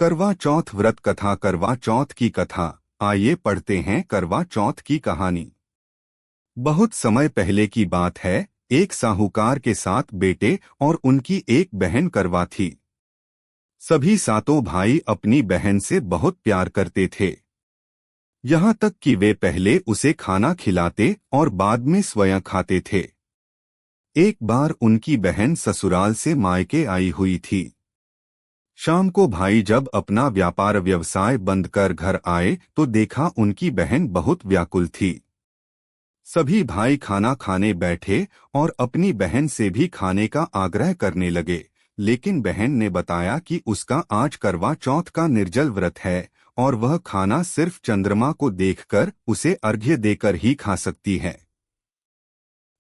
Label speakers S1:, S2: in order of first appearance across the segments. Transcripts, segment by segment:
S1: करवा चौथ व्रत कथा। करवा चौथ की कथा। आइए पढ़ते हैं करवा चौथ की कहानी। बहुत समय पहले की बात है। एक साहूकार के 7 बेटे और उनकी एक बहन करवा थी। सभी सातों भाई अपनी बहन से बहुत प्यार करते थे, यहाँ तक कि वे पहले उसे खाना खिलाते और बाद में स्वयं खाते थे। एक बार उनकी बहन ससुराल से मायके आई हुई थी। शाम को भाई जब अपना व्यापार व्यवसाय बंद कर घर आए तो देखा उनकी बहन बहुत व्याकुल थी। सभी भाई खाना खाने बैठे और अपनी बहन से भी खाने का आग्रह करने लगे, लेकिन बहन ने बताया कि उसका आज करवा चौथ का निर्जल व्रत है और वह खाना सिर्फ चंद्रमा को देखकर उसे अर्घ्य देकर ही खा सकती है।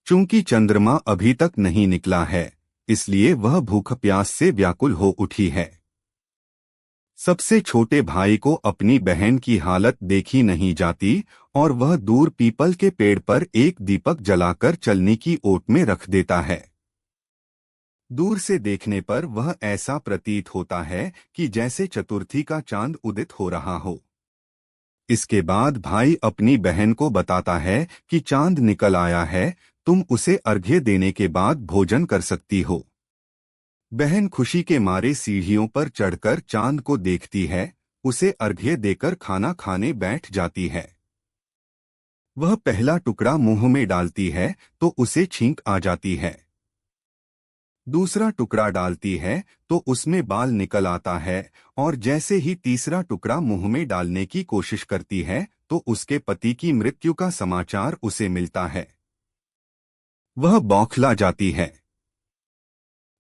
S1: चूंकि चंद्रमा अभी तक नहीं निकला है, इसलिए वह भूख प्यास से व्याकुल हो उठी है। सबसे छोटे भाई को अपनी बहन की हालत देखी नहीं जाती और वह दूर पीपल के पेड़ पर एक दीपक जलाकर चलनी की ओट में रख देता है। दूर से देखने पर वह ऐसा प्रतीत होता है कि जैसे चतुर्थी का चांद उदित हो रहा हो। इसके बाद भाई अपनी बहन को बताता है कि चांद निकल आया है, तुम उसे अर्घ्य देने के बाद भोजन कर सकती हो। बहन खुशी के मारे सीढ़ियों पर चढ़कर चांद को देखती है, उसे अर्घ्य देकर खाना खाने बैठ जाती है। वह पहला टुकड़ा मुंह में डालती है तो उसे छींक आ जाती है। दूसरा टुकड़ा डालती है तो उसमें बाल निकल आता है और जैसे ही तीसरा टुकड़ा मुंह में डालने की कोशिश करती है तो उसके पति की मृत्यु का समाचार उसे मिलता है। वह बौखला जाती है।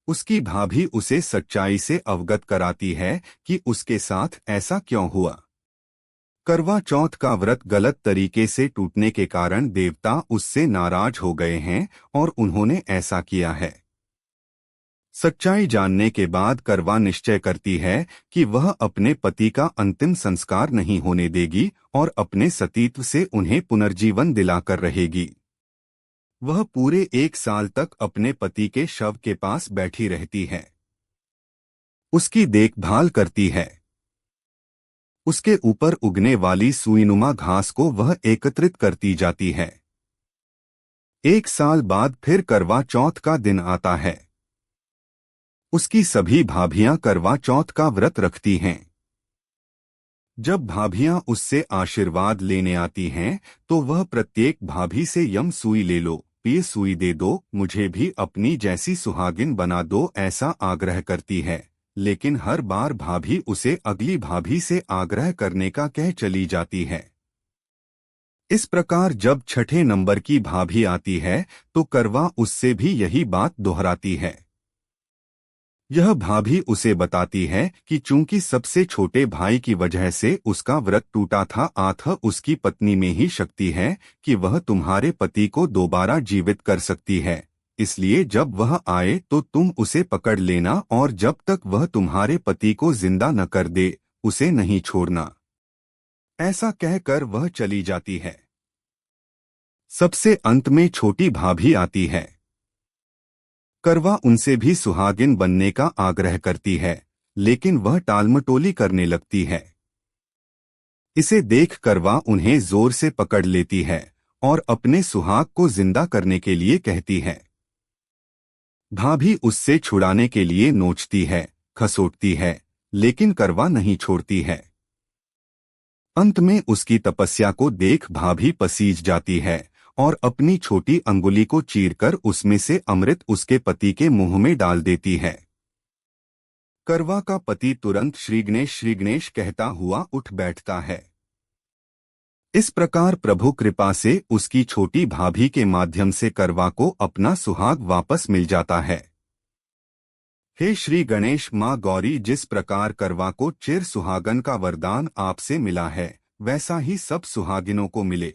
S1: उसकी भाभी उसे सच्चाई से अवगत कराती है कि उसके साथ ऐसा क्यों हुआ। करवा चौथ का व्रत गलत तरीके से टूटने के कारण देवता उससे नाराज हो गए हैं और उन्होंने ऐसा किया है। सच्चाई जानने के बाद करवा निश्चय करती है कि वह अपने पति का अंतिम संस्कार नहीं होने देगी और अपने सतीत्व से उन्हें पुनर्जीवन दिलाकर रहेगी। वह पूरे 1 साल तक अपने पति के शव के पास बैठी रहती है, उसकी देखभाल करती है। उसके ऊपर उगने वाली सुईनुमा घास को वह एकत्रित करती जाती है। 1 साल बाद फिर करवा चौथ का दिन आता है। उसकी सभी भाभियां करवा चौथ का व्रत रखती हैं। जब भाभियां उससे आशीर्वाद लेने आती हैं तो वह प्रत्येक भाभी से यम सुई ले लो, ये सुई दे दो, मुझे भी अपनी जैसी सुहागिन बना दो, ऐसा आग्रह करती है। लेकिन हर बार भाभी उसे अगली भाभी से आग्रह करने का कह चली जाती है। इस प्रकार जब छठे नंबर की भाभी आती है तो करवा उससे भी यही बात दोहराती है। यह भाभी उसे बताती है कि चूंकि सबसे छोटे भाई की वजह से उसका व्रत टूटा था, अतः उसकी पत्नी में ही शक्ति है कि वह तुम्हारे पति को दोबारा जीवित कर सकती है। इसलिए जब वह आए तो तुम उसे पकड़ लेना और जब तक वह तुम्हारे पति को जिंदा न कर दे, उसे नहीं छोड़ना। ऐसा कहकर वह चली जाती है। सबसे अंत में छोटी भाभी आती है। करवा उनसे भी सुहागिन बनने का आग्रह करती है, लेकिन वह टालमटोली करने लगती है। इसे देख करवा उन्हें जोर से पकड़ लेती है और अपने सुहाग को जिंदा करने के लिए कहती है। भाभी उससे छुड़ाने के लिए नोचती है, खसोटती है, लेकिन करवा नहीं छोड़ती है। अंत में उसकी तपस्या को देख भाभी पसीज जाती है और अपनी छोटी अंगुली को चीरकर उसमें से अमृत उसके पति के मुंह में डाल देती है। करवा का पति तुरंत श्री गणेश कहता हुआ उठ बैठता है। इस प्रकार प्रभु कृपा से उसकी छोटी भाभी के माध्यम से करवा को अपना सुहाग वापस मिल जाता है। हे श्री गणेश माँ गौरी, जिस प्रकार करवा को चिर सुहागन का वरदान आपसे मिला है, वैसा ही सब सुहागिनों को मिले।